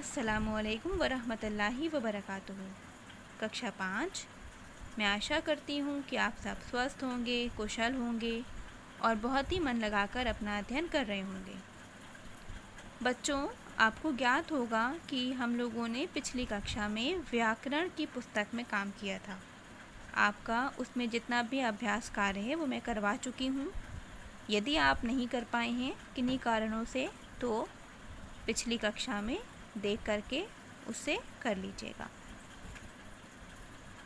अस्सलामुअलैकुम वरहमतुल्लाहि वबरकातुहू। कक्षा 5। मैं आशा करती हूँ कि आप सब स्वस्थ होंगे, कुशल होंगे और बहुत ही मन लगाकर अपना अध्ययन कर रहे होंगे। बच्चों, आपको ज्ञात होगा कि हम लोगों ने पिछली कक्षा में व्याकरण की पुस्तक में काम किया था। आपका उसमें जितना भी अभ्यास कार्य है वो मैं करवा चुकी हूँ। यदि आप नहीं कर पाए हैं किन्हीं कारणों से तो पिछली कक्षा में देख करके उससे कर लीजिएगा।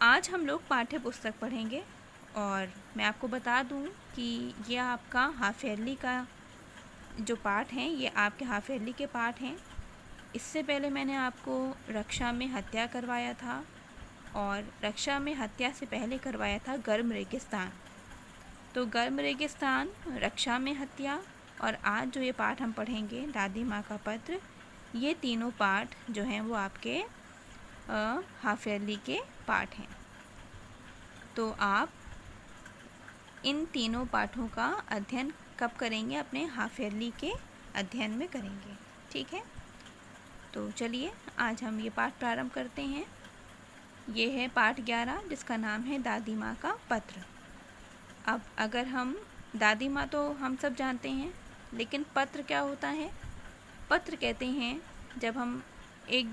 आज हम लोग पाठ्य पुस्तक पढ़ेंगे और मैं आपको बता दूं कि यह आपका हाफ ईयरली का जो पाठ हैं ये आपके हाफ ईयरली के पाठ हैं। इससे पहले मैंने आपको रक्षा में हत्या करवाया था और रक्षा में हत्या से पहले करवाया था गर्म रेगिस्तान। तो गर्म रेगिस्तान, रक्षा में हत्या और आज जो ये पाठ हम पढ़ेंगे दादी माँ का पत्र, ये तीनों पाठ जो हैं वो आपके हाफ ईयरली के पाठ हैं। तो आप इन तीनों पाठों का अध्ययन कब करेंगे? अपने हाफ ईयरली के अध्ययन में करेंगे, ठीक है। तो चलिए आज हम ये पाठ प्रारंभ करते हैं। ये है पाठ 11 जिसका नाम है दादी माँ का पत्र। अब अगर हम दादी माँ तो हम सब जानते हैं, लेकिन पत्र क्या होता है? पत्र कहते हैं जब हम एक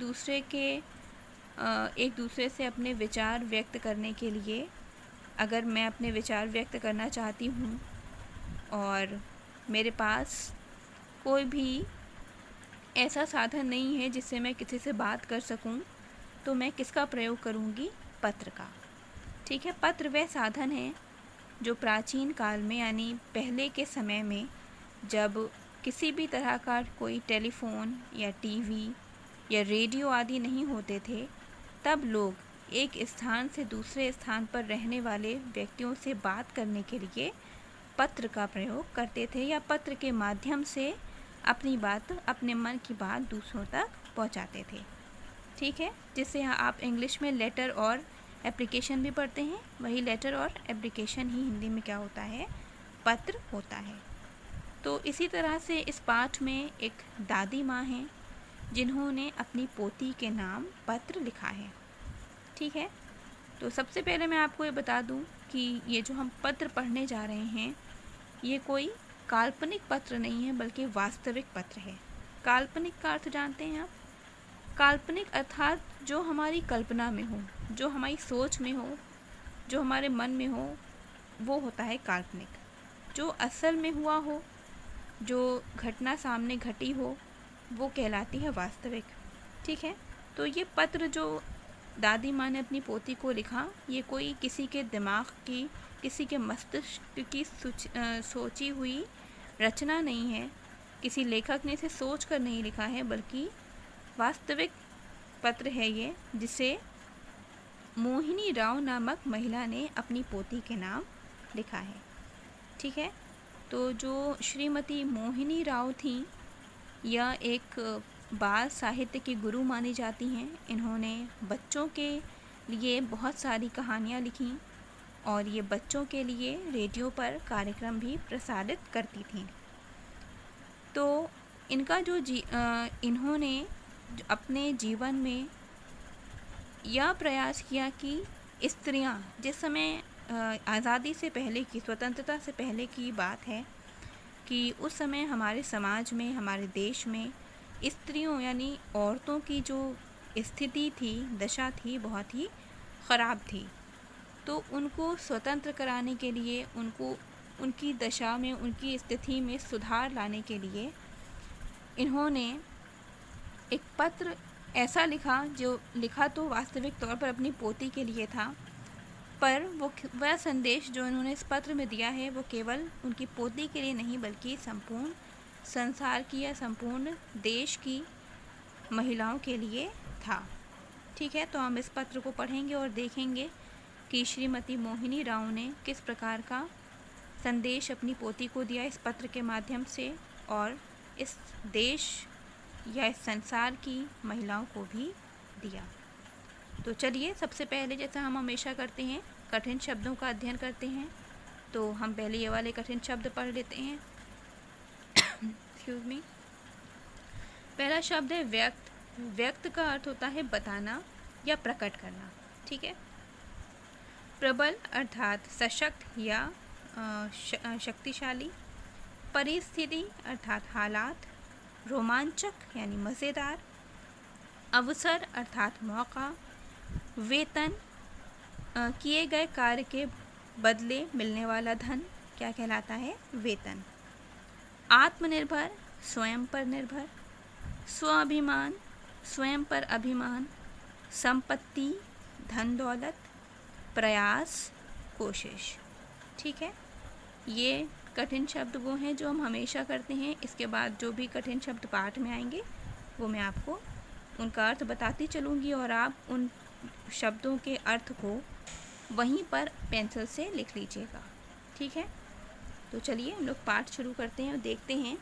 दूसरे से अपने विचार व्यक्त करने के लिए, अगर मैं अपने विचार व्यक्त करना चाहती हूँ और मेरे पास कोई भी ऐसा साधन नहीं है जिससे मैं किसी से बात कर सकूँ, तो मैं किसका प्रयोग करूँगी? पत्र का, ठीक है। पत्र वह साधन है जो प्राचीन काल में यानी पहले के समय में जब किसी भी तरह का कोई टेलीफोन या टीवी या रेडियो आदि नहीं होते थे, तब लोग एक स्थान से दूसरे स्थान पर रहने वाले व्यक्तियों से बात करने के लिए पत्र का प्रयोग करते थे या पत्र के माध्यम से अपनी बात, अपने मन की बात दूसरों तक पहुंचाते थे, ठीक है। जिसे आप इंग्लिश में लेटर और एप्लीकेशन भी पढ़ते हैं, वही लेटर और एप्लीकेशन ही हिंदी में क्या होता है? पत्र होता है। तो इसी तरह से इस पाठ में एक दादी माँ हैं जिन्होंने अपनी पोती के नाम पत्र लिखा है, ठीक है। तो सबसे पहले मैं आपको ये बता दूं कि ये जो हम पत्र पढ़ने जा रहे हैं ये कोई काल्पनिक पत्र नहीं है बल्कि वास्तविक पत्र है। काल्पनिक का अर्थ जानते हैं आप? काल्पनिक अर्थात जो हमारी कल्पना में हो, जो हमारी सोच में हो, जो हमारे मन में हो, वो होता है काल्पनिक। जो असल में हुआ हो, जो घटना सामने घटी हो, वो कहलाती है वास्तविक, ठीक है। तो ये पत्र जो दादी माँ ने अपनी पोती को लिखा, ये कोई किसी के दिमाग की, किसी के मस्तिष्क की सोची हुई रचना नहीं है, किसी लेखक ने इसे सोच कर नहीं लिखा है, बल्कि वास्तविक पत्र है ये, जिसे मोहिनी राव नामक महिला ने अपनी पोती के नाम लिखा है, ठीक है। तो जो श्रीमती मोहिनी राव थी, यह एक बाल साहित्य की गुरु मानी जाती हैं। इन्होंने बच्चों के लिए बहुत सारी कहानियाँ लिखीं और ये बच्चों के लिए रेडियो पर कार्यक्रम भी प्रसारित करती थीं। तो इनका जो इन्होंने अपने जीवन में यह प्रयास किया कि स्त्रियां, जिस समय आज़ादी से पहले की, स्वतंत्रता से पहले की बात है कि उस समय हमारे समाज में, हमारे देश में स्त्रियों यानी औरतों की जो स्थिति थी, दशा थी, बहुत ही ख़राब थी। तो उनको स्वतंत्र कराने के लिए, उनको उनकी दशा में, उनकी स्थिति में सुधार लाने के लिए इन्होंने एक पत्र ऐसा लिखा, जो लिखा तो वास्तविक तौर पर अपनी पोती के लिए था, पर वह संदेश जो इन्होंने इस पत्र में दिया है वो केवल उनकी पोती के लिए नहीं बल्कि संपूर्ण संसार की या संपूर्ण देश की महिलाओं के लिए था, ठीक है। तो हम इस पत्र को पढ़ेंगे और देखेंगे कि श्रीमती मोहिनी राव ने किस प्रकार का संदेश अपनी पोती को दिया इस पत्र के माध्यम से और इस देश या इस संसार की महिलाओं को भी दिया। तो चलिए सबसे पहले, जैसा हम हमेशा करते हैं, कठिन शब्दों का अध्ययन करते हैं। तो हम पहले ये वाले कठिन शब्द पढ़ लेते हैं। Excuse me. पहला शब्द है व्यक्त। व्यक्त का अर्थ होता है बताना या प्रकट करना। ठीक है। प्रबल अर्थात सशक्त या शक्तिशाली। परिस्थिति अर्थात हालात। रोमांचक यानी मज़ेदार। अवसर अर्थात मौका। वेतन किए गए कार्य के बदले मिलने वाला धन क्या कहलाता है? वेतन। आत्मनिर्भर स्वयं पर निर्भर। स्वाभिमान स्वयं पर अभिमान। संपत्ति धन दौलत। प्रयास कोशिश। ठीक है। ये कठिन शब्द वो हैं जो हम हमेशा करते हैं। इसके बाद जो भी कठिन शब्द पाठ में आएंगे वो मैं आपको उनका अर्थ बताती चलूँगी और आप उन शब्दों के अर्थ को वहीं पर पेंसिल से लिख लीजिएगा। ठीक है। तो चलिए हम लोग पाठ शुरू करते हैं और देखते हैं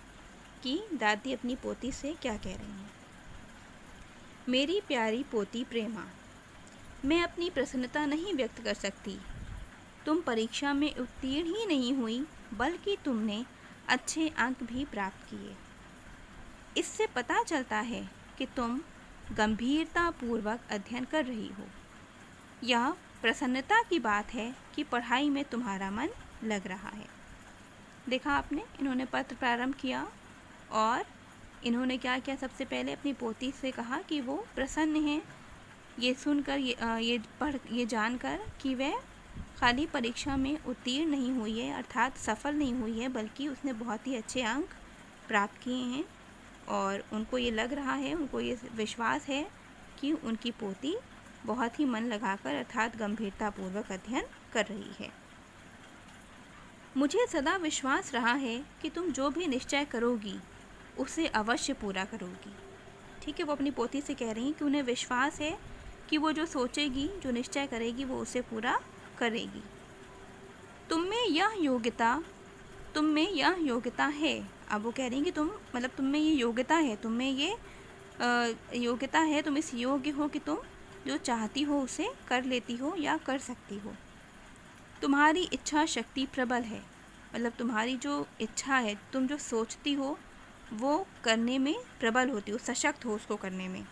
कि दादी अपनी पोती से क्या कह रही हैं। मेरी प्यारी पोती प्रेमा, मैं अपनी प्रसन्नता नहीं व्यक्त कर सकती। तुम परीक्षा में उत्तीर्ण ही नहीं हुई बल्कि तुमने अच्छे अंक भी प्राप्त किए। इससे पता चलता है कि तुम गंभीरतापूर्वक अध्ययन कर रही हो। यह प्रसन्नता की बात है कि पढ़ाई में तुम्हारा मन लग रहा है। देखा आपने, इन्होंने पत्र प्रारंभ किया और इन्होंने क्या किया? सबसे पहले अपनी पोती से कहा कि वो प्रसन्न हैं ये सुनकर, ये जानकर कि वह खाली परीक्षा में उत्तीर्ण नहीं हुई है अर्थात सफल नहीं हुई है, बल्कि उसने बहुत ही अच्छे अंक प्राप्त किए हैं और उनको ये लग रहा है, उनको ये विश्वास है कि उनकी पोती बहुत ही मन लगाकर अर्थात गंभीरतापूर्वक अध्ययन कर रही है। मुझे सदा विश्वास रहा है कि तुम जो भी निश्चय करोगी उसे अवश्य पूरा करोगी। ठीक है, वो अपनी पोती से कह रही हैं कि उन्हें विश्वास है कि वो जो सोचेगी, जो निश्चय करेगी, वो उसे पूरा करेगी। तुम में यह योग्यता है। अब वो कह रही हैं कि तुम में ये योग्यता है, तुम में ये योग्यता है, तुम इस योग्य हो कि तुम जो चाहती हो उसे कर लेती हो या कर सकती हो। तुम्हारी इच्छा शक्ति प्रबल है, मतलब तुम्हारी जो इच्छा है, तुम जो सोचती हो वो करने में प्रबल होती हो, सशक्त हो उसको करने में।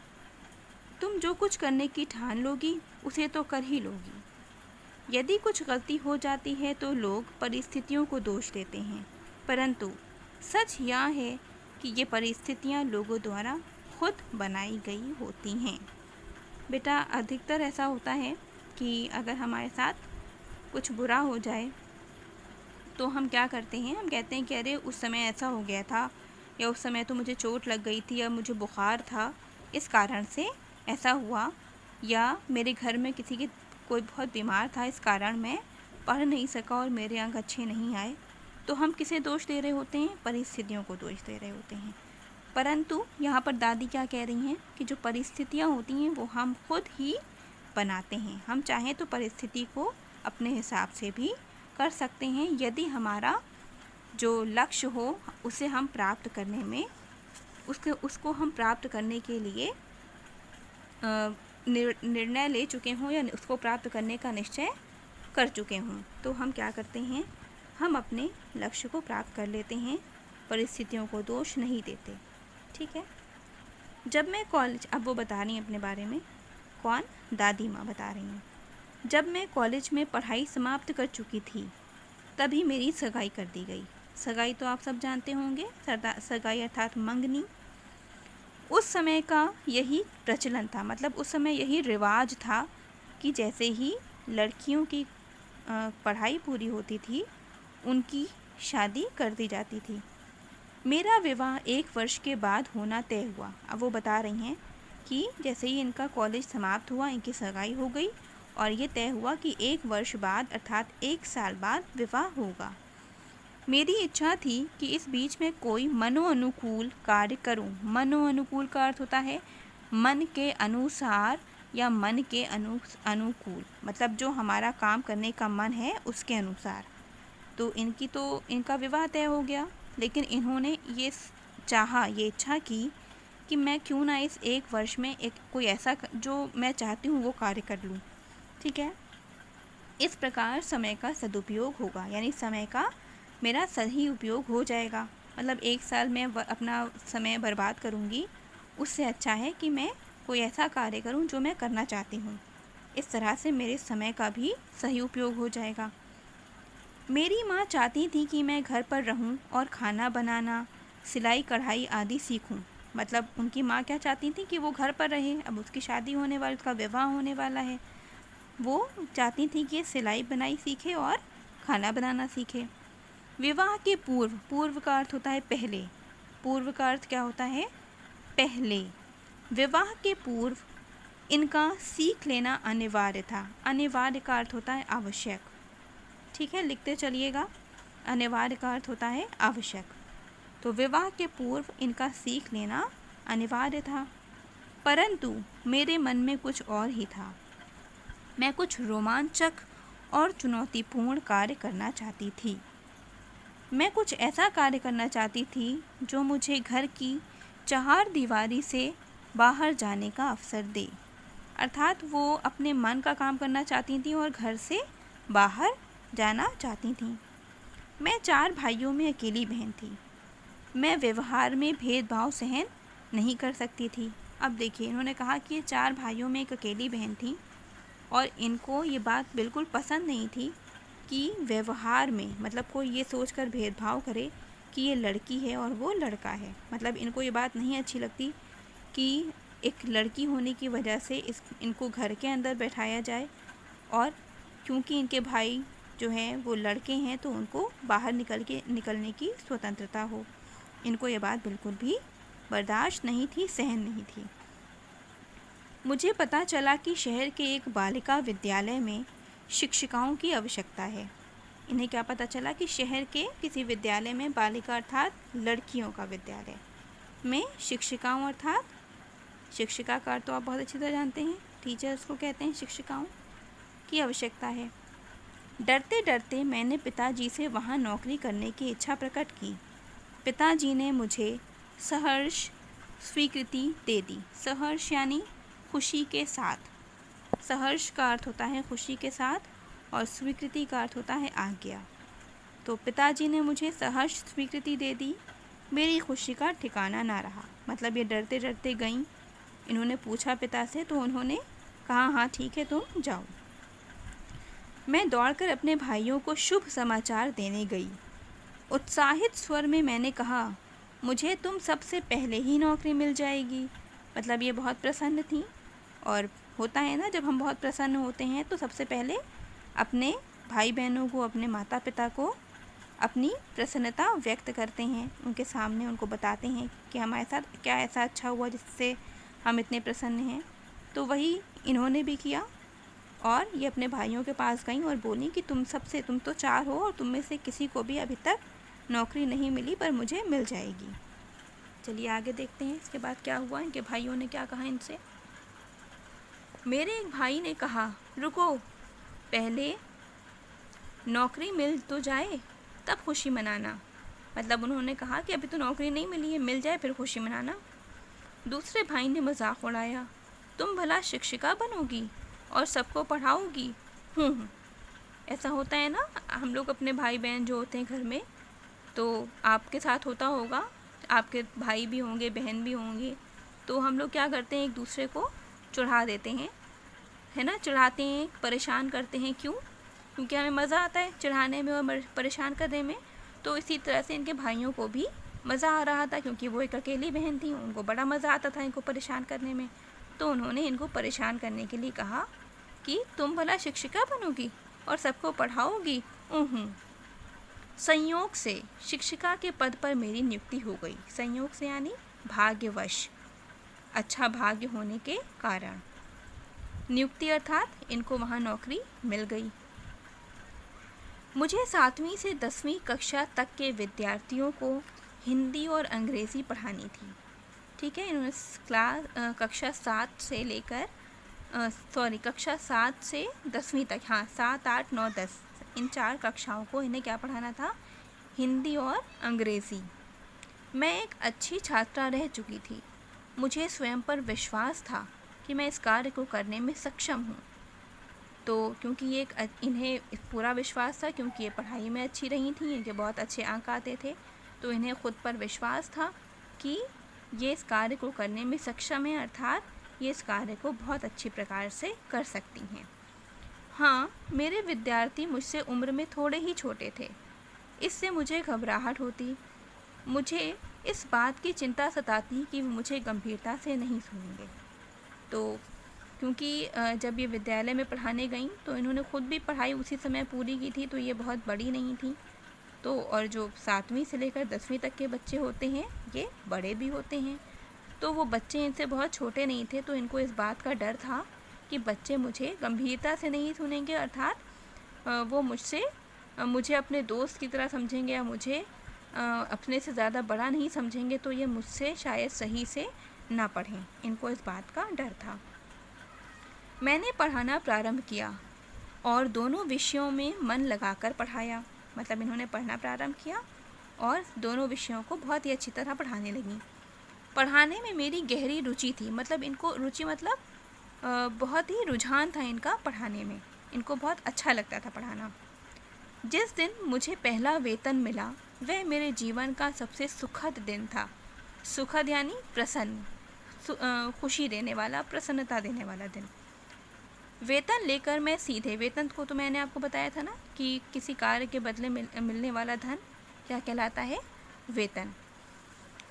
तुम जो कुछ करने की ठान लोगी उसे तो कर ही लोगी। यदि कुछ गलती हो जाती है तो लोग परिस्थितियों को दोष देते हैं, परंतु सच यह है कि ये परिस्थितियाँ लोगों द्वारा खुद बनाई गई होती हैं। बेटा, अधिकतर ऐसा होता है कि अगर हमारे साथ कुछ बुरा हो जाए तो हम क्या करते हैं? हम कहते हैं कि अरे उस समय ऐसा हो गया था, या उस समय तो मुझे चोट लग गई थी, या मुझे बुखार था, इस कारण से ऐसा हुआ, या मेरे घर में कोई बहुत बीमार था, इस कारण मैं पढ़ नहीं सका और मेरे अंक अच्छे नहीं आए। तो हम किसे दोष दे रहे होते हैं? परिस्थितियों को दोष दे रहे होते हैं। परंतु यहाँ पर दादी क्या कह रही हैं कि जो परिस्थितियाँ होती हैं वो हम खुद ही बनाते हैं। हम चाहें तो परिस्थिति को अपने हिसाब से भी कर सकते हैं, यदि हमारा जो लक्ष्य हो उसे हम प्राप्त करने में उसको हम प्राप्त करने के लिए निर्णय ले चुके हों या उसको प्राप्त करने का निश्चय कर चुके हों, तो हम क्या करते हैं? हम अपने लक्ष्य को प्राप्त कर लेते हैं, परिस्थितियों को दोष नहीं देते। ठीक है। जब मैं कॉलेज, अब वो बता रही हैं अपने बारे में। कौन? दादी माँ बता रही हैं। जब मैं कॉलेज में पढ़ाई समाप्त कर चुकी थी तभी मेरी सगाई कर दी गई। सगाई तो आप सब जानते होंगे, सगाई अर्थात मंगनी। उस समय का यही प्रचलन था, मतलब उस समय यही रिवाज था कि जैसे ही लड़कियों की पढ़ाई पूरी होती थी उनकी शादी कर दी जाती थी। मेरा विवाह 1 वर्ष के बाद होना तय हुआ। अब वो बता रही हैं कि जैसे ही इनका कॉलेज समाप्त हुआ इनकी सगाई हो गई और ये तय हुआ कि 1 वर्ष बाद अर्थात 1 साल बाद विवाह होगा। मेरी इच्छा थी कि इस बीच में कोई मनोअनुकूल कार्य करूं। मनोअनुकूल का अर्थ होता है मन के अनुसार या मन के अनुकूल, मतलब जो हमारा काम करने का मन है उसके अनुसार। तो इनका विवाह तय हो गया, लेकिन इन्होंने ये इच्छा की कि मैं क्यों ना इस 1 वर्ष में कोई ऐसा जो मैं चाहती हूँ वो कार्य कर लूँ। ठीक है। इस प्रकार समय का सदुपयोग होगा, यानी समय का मेरा सही उपयोग हो जाएगा। मतलब 1 साल में अपना समय बर्बाद करूँगी उससे अच्छा है कि मैं कोई ऐसा कार्य करूं जो मैं करना चाहती हूं। इस तरह से मेरे समय का भी सही उपयोग हो जाएगा। मेरी माँ चाहती थी कि मैं घर पर रहूं और खाना बनाना, सिलाई कढ़ाई आदि सीखूं। मतलब उनकी माँ क्या चाहती थी कि वो घर पर रहे। अब उसकी शादी होने वाली, उसका विवाह होने वाला है। वो चाहती थी कि सिलाई बुनाई सीखे और खाना बनाना सीखे। विवाह के पूर्व, पूर्व का अर्थ होता है पहले। पूर्व का अर्थ क्या होता है? पहले। विवाह के पूर्व इनका सीख लेना अनिवार्य था। अनिवार्य का अर्थ होता है आवश्यक। ठीक है, लिखते चलिएगा। अनिवार्य का अर्थ होता है आवश्यक। तो विवाह के पूर्व इनका सीख लेना अनिवार्य था। परंतु मेरे मन में कुछ और ही था। मैं कुछ रोमांचक और चुनौतीपूर्ण कार्य करना चाहती थी। मैं कुछ ऐसा कार्य करना चाहती थी जो मुझे घर की चारदीवारी से बाहर जाने का अवसर दे। अर्थात वो अपने मन का काम करना चाहती थी और घर से बाहर जाना चाहती थी। मैं 4 भाइयों में अकेली बहन थी। मैं व्यवहार में भेदभाव सहन नहीं कर सकती थी। अब देखिए, इन्होंने कहा कि ये 4 भाइयों में एक अकेली बहन थी और इनको ये बात बिल्कुल पसंद नहीं थी कि व्यवहार में, मतलब कोई ये सोचकर भेदभाव करे कि ये लड़की है और वो लड़का है। मतलब इनको ये बात नहीं अच्छी लगती कि एक लड़की होने की वजह से इनको घर के अंदर बैठाया जाए, और क्योंकि इनके भाई जो हैं वो लड़के हैं तो उनको बाहर निकलने की स्वतंत्रता हो। इनको ये बात बिल्कुल भी बर्दाश्त नहीं थी, सहन नहीं थी। मुझे पता चला कि शहर के एक बालिका विद्यालय में शिक्षिकाओं की आवश्यकता है। इन्हें क्या पता चला कि शहर के किसी विद्यालय में, बालिका अर्थात लड़कियों का विद्यालय में, शिक्षिकाओं अर्थात, शिक्षिका का अर्थ तो आप बहुत अच्छी तरह जानते हैं, टीचर्स को कहते हैं शिक्षिकाओं, की आवश्यकता है। डरते डरते मैंने पिताजी से वहाँ नौकरी करने की इच्छा प्रकट की। पिताजी ने मुझे सहर्ष स्वीकृति दे दी। सहर्ष यानी खुशी के साथ। सहर्ष का अर्थ होता है खुशी के साथ और स्वीकृति का अर्थ होता है आज्ञा। तो पिताजी ने मुझे सहर्ष स्वीकृति दे दी। मेरी खुशी का ठिकाना ना रहा। मतलब ये डरते डरते गईं। इन्होंने पूछा पिता से तो उन्होंने कहा हाँ ठीक है तुम जाओ। मैं दौड़कर अपने भाइयों को शुभ समाचार देने गई। उत्साहित स्वर में मैंने कहा मुझे तुम सबसे पहले ही नौकरी मिल जाएगी। मतलब ये बहुत प्रसन्न थी, और होता है ना, जब हम बहुत प्रसन्न होते हैं तो सबसे पहले अपने भाई बहनों को, अपने माता पिता को अपनी प्रसन्नता व्यक्त करते हैं, उनके सामने उनको बताते हैं कि हमारे साथ क्या ऐसा अच्छा हुआ जिससे हम इतने प्रसन्न हैं। तो वही इन्होंने भी किया, और ये अपने भाइयों के पास गईं और बोली कि तुम तो 4 हो और तुम में से किसी को भी अभी तक नौकरी नहीं मिली, पर मुझे मिल जाएगी। चलिए आगे देखते हैं इसके बाद क्या हुआ। इनके भाइयों ने क्या कहा इनसे। मेरे एक भाई ने कहा रुको, पहले नौकरी मिल तो जाए तब खुशी मनाना। मतलब उन्होंने कहा कि अभी तो नौकरी नहीं मिली है, मिल जाए फिर खुशी मनाना। दूसरे भाई ने मजाक उड़ाया, तुम भला शिक्षिका बनोगी और सबको पढ़ाओगी। ऐसा होता है ना, हम लोग अपने भाई बहन जो होते हैं घर में, तो आपके साथ होता होगा, आपके भाई भी होंगे बहन भी होंगे, तो हम लोग क्या करते हैं, एक दूसरे को चढ़ा देते हैं, है ना, चढ़ाते हैं, परेशान करते हैं। क्यों? क्योंकि हमें मज़ा आता है चढ़ाने में और परेशान करने में। तो इसी तरह से इनके भाइयों को भी मज़ा आ रहा था, क्योंकि वो एक अकेली बहन थी, उनको बड़ा मज़ा आता था इनको परेशान करने में। तो उन्होंने इनको परेशान करने के लिए कहा कि तुम भला शिक्षिका बनोगी और सबको पढ़ाओगी। संयोग से शिक्षिका के पद पर मेरी नियुक्ति हो गई। संयोग से यानी भाग्यवश, अच्छा भाग्य होने के कारण। नियुक्ति अर्थात इनको वहाँ नौकरी मिल गई। मुझे 7वीं से 10वीं कक्षा तक के विद्यार्थियों को हिंदी और अंग्रेज़ी पढ़ानी थी। ठीक है, इन्होंने कक्षा 7 से लेकर कक्षा 7 से 10वीं तक, हाँ 7, 8, 9, 10, इन 4 कक्षाओं को इन्हें क्या पढ़ाना था, हिंदी और अंग्रेज़ी। मैं एक अच्छी छात्रा रह चुकी थी। मुझे स्वयं पर विश्वास था कि मैं इस कार्य को करने में सक्षम हूँ। तो क्योंकि ये इन्हें पूरा विश्वास था, क्योंकि ये पढ़ाई में अच्छी रही थी, इनके बहुत अच्छे अंक आते थे, तो इन्हें खुद पर विश्वास था कि ये इस कार्य को करने में सक्षम है, अर्थात ये इस कार्य को बहुत अच्छी प्रकार से कर सकती हैं। हाँ, मेरे विद्यार्थी मुझसे उम्र में थोड़े ही छोटे थे, इससे मुझे घबराहट होती। मुझे इस बात की चिंता सताती कि वो मुझे गंभीरता से नहीं सुनेंगे। तो क्योंकि जब ये विद्यालय में पढ़ाने गईं तो इन्होंने खुद भी पढ़ाई उसी समय पूरी की थी, तो ये बहुत बड़ी नहीं थी। तो और जो 7वीं से लेकर 10वीं तक के बच्चे होते हैं ये बड़े भी होते हैं, तो वो बच्चे इनसे बहुत छोटे नहीं थे। तो इनको इस बात का डर था कि बच्चे मुझे गंभीरता से नहीं सुनेंगे, अर्थात वो मुझे अपने दोस्त की तरह समझेंगे या मुझे अपने से ज़्यादा बड़ा नहीं समझेंगे, तो ये मुझसे शायद सही से ना पढ़ें। इनको इस बात का डर था। मैंने पढ़ाना प्रारंभ किया और दोनों विषयों में मन लगाकर पढ़ाया। मतलब इन्होंने पढ़ना प्रारंभ किया और दोनों विषयों को बहुत ही अच्छी तरह पढ़ाने लगी। पढ़ाने में मेरी गहरी रुचि थी। मतलब इनको रुचि मतलब बहुत ही रुझान था इनका पढ़ाने में, इनको बहुत अच्छा लगता था पढ़ाना। जिस दिन मुझे पहला वेतन मिला वह मेरे जीवन का सबसे सुखद दिन था। सुखद यानी प्रसन्न, खुशी देने वाला, प्रसन्नता देने वाला दिन। वेतन लेकर मैं सीधे, वेतन को तो मैंने आपको बताया था ना कि किसी कार्य के बदले मिलने वाला धन क्या कहलाता है, वेतन।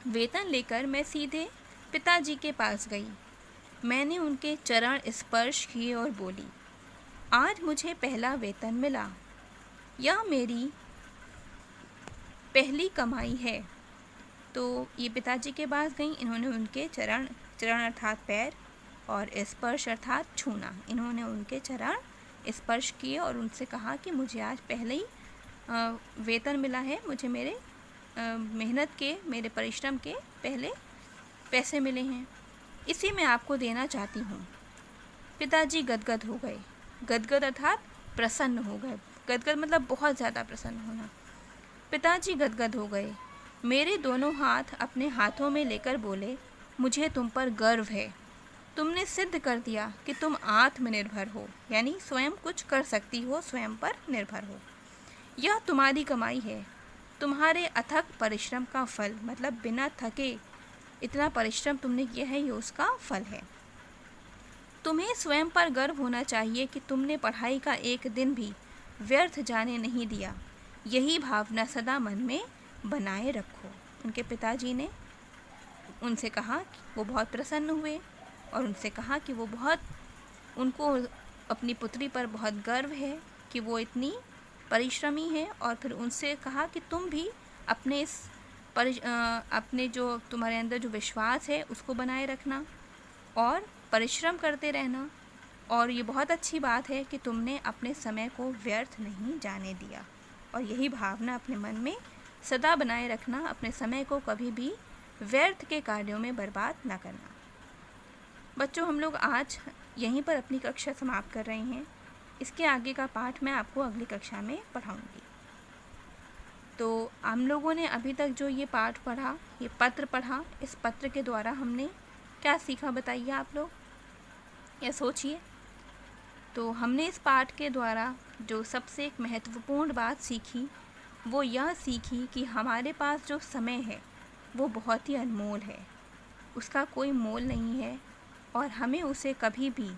वेतन लेकर मैं सीधे पिताजी के पास गई। मैंने उनके चरण स्पर्श किए और बोली, आज मुझे पहला वेतन मिला, यह मेरी पहली कमाई है। तो ये पिताजी के पास गई, इन्होंने उनके चरण अर्थात पैर और स्पर्श अर्थात छूना, इन्होंने उनके चरण स्पर्श किए और उनसे कहा कि मुझे आज पहले ही वेतन मिला है, मुझे मेरे मेहनत के, मेरे परिश्रम के पहले पैसे मिले हैं, इसी मैं आपको देना चाहती हूँ। पिताजी गदगद हो गए। गदगद अर्थात प्रसन्न हो गए। गदगद मतलब बहुत ज़्यादा प्रसन्न होना। पिताजी गदगद हो गए। मेरे दोनों हाथ अपने हाथों में लेकर बोले, मुझे तुम पर गर्व है। तुमने सिद्ध कर दिया कि तुम आत्मनिर्भर हो, यानी स्वयं कुछ कर सकती हो, स्वयं पर निर्भर हो। यह तुम्हारी कमाई है, तुम्हारे अथक परिश्रम का फल। मतलब बिना थके इतना परिश्रम तुमने किया है, ये उसका फल है। तुम्हें स्वयं पर गर्व होना चाहिए कि तुमने पढ़ाई का एक दिन भी व्यर्थ जाने नहीं दिया। यही भावना सदा मन में बनाए रखो। उनके पिताजी ने उनसे कहा कि वो बहुत प्रसन्न हुए और उनसे कहा कि उनको अपनी पुत्री पर बहुत गर्व है कि वो इतनी परिश्रमी है। और फिर उनसे कहा कि तुम भी अपने जो तुम्हारे अंदर जो विश्वास है उसको बनाए रखना और परिश्रम करते रहना। और ये बहुत अच्छी बात है कि तुमने अपने समय को व्यर्थ नहीं जाने दिया, और यही भावना अपने मन में सदा बनाए रखना, अपने समय को कभी भी व्यर्थ के कार्यों में बर्बाद न करना। बच्चों, हम लोग आज यहीं पर अपनी कक्षा समाप्त कर रहे हैं। इसके आगे का पाठ मैं आपको अगली कक्षा में पढ़ाऊँगी। तो हम लोगों ने अभी तक जो ये पाठ पढ़ा, ये पत्र पढ़ा, इस पत्र के द्वारा हमने क्या सीखा बताइए आप लोग, या सोचिए। तो हमने इस पाठ के द्वारा जो सबसे एक महत्वपूर्ण बात सीखी वो यह सीखी कि हमारे पास जो समय है वो बहुत ही अनमोल है, उसका कोई मोल नहीं है और हमें उसे कभी भी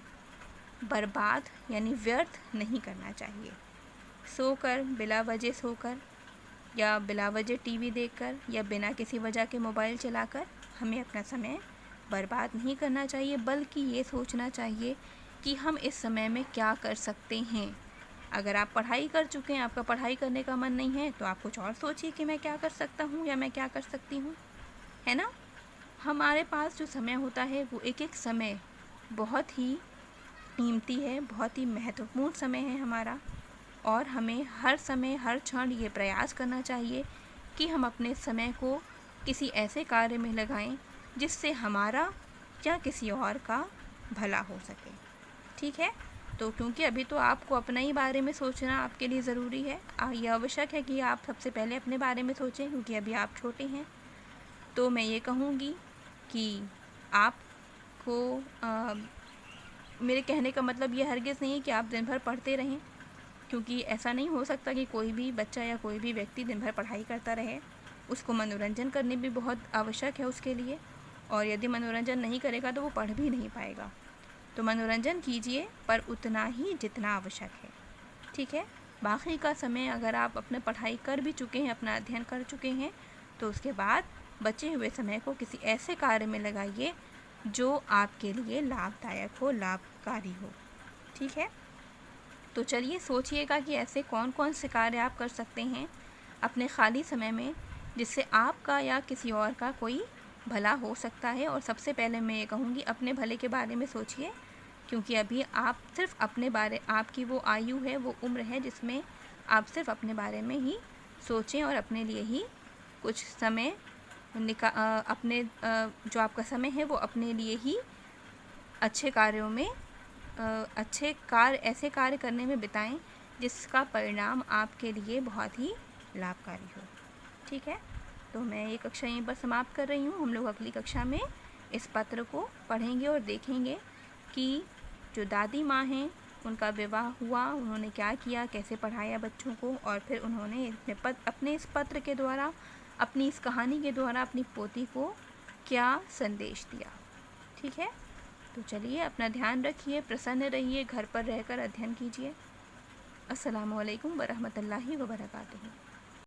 बर्बाद यानी व्यर्थ नहीं करना चाहिए। सोकर, बिला वजह सोकर या बिला वजह टीवी देखकर या बिना किसी वजह के मोबाइल चलाकर हमें अपना समय बर्बाद नहीं करना चाहिए, बल्कि ये सोचना चाहिए कि हम इस समय में क्या कर सकते हैं। अगर आप पढ़ाई कर चुके हैं, आपका पढ़ाई करने का मन नहीं है, तो आप कुछ और सोचिए कि मैं क्या कर सकता हूँ या मैं क्या कर सकती हूँ, है ना। हमारे पास जो समय होता है वो एक एक समय बहुत ही कीमती है, बहुत ही महत्वपूर्ण समय है हमारा, और हमें हर समय हर क्षण ये प्रयास करना चाहिए कि हम अपने समय को किसी ऐसे कार्य में लगाएं जिससे हमारा या किसी और का भला हो सके। ठीक है, तो क्योंकि अभी तो आपको अपने ही बारे में सोचना आपके लिए ज़रूरी है, ये आवश्यक है कि आप सबसे पहले अपने बारे में सोचें, क्योंकि अभी आप छोटे हैं। तो मैं ये कहूँगी कि आपको मेरे कहने का मतलब ये हरगिज़ नहीं है कि आप दिन भर पढ़ते रहें, क्योंकि ऐसा नहीं हो सकता कि कोई भी बच्चा या कोई भी व्यक्ति दिन भर पढ़ाई करता रहे। उसको मनोरंजन करने भी बहुत आवश्यक है उसके लिए, और यदि मनोरंजन नहीं करेगा तो वो पढ़ भी नहीं पाएगा। तो मनोरंजन कीजिए, पर उतना ही जितना आवश्यक है, ठीक है। बाकी का समय अगर आप अपने पढ़ाई कर भी चुके हैं, अपना अध्ययन कर चुके हैं, तो उसके बाद बचे हुए समय को किसी ऐसे कार्य में लगाइए जो आपके लिए लाभदायक हो, लाभकारी हो, ठीक है। तो चलिए सोचिएगा कि ऐसे कौन कौन से कार्य आप कर सकते हैं अपने खाली समय में, जिससे आपका या किसी और का कोई भला हो सकता है। और सबसे पहले मैं ये कहूँगी, अपने भले के बारे में सोचिए, क्योंकि अभी आप सिर्फ अपने बारे, आपकी वो आयु है, वो उम्र है जिसमें आप सिर्फ अपने बारे में ही सोचें और अपने लिए ही कुछ समय अपने जो आपका समय है वो अपने लिए ही अच्छे कार्यों में, ऐसे कार्य करने में बिताएं जिसका परिणाम आपके लिए बहुत ही लाभकारी हो, ठीक है। तो मैं ये कक्षा यहीं पर समाप्त कर रही हूँ। हम लोग अगली कक्षा में इस पत्र को पढ़ेंगे और देखेंगे कि जो दादी माँ हैं उनका विवाह हुआ, उन्होंने क्या किया, कैसे पढ़ाया बच्चों को, और फिर उन्होंने अपने इस पत्र के द्वारा, अपनी इस कहानी के द्वारा अपनी पोती को क्या संदेश दिया, ठीक है। तो चलिए, अपना ध्यान रखिए, प्रसन्न रहिए, घर पर रहकर अध्ययन कीजिए। अस्सलामु अलैकुम वरहमतुल्लाहि वबरकातुहू।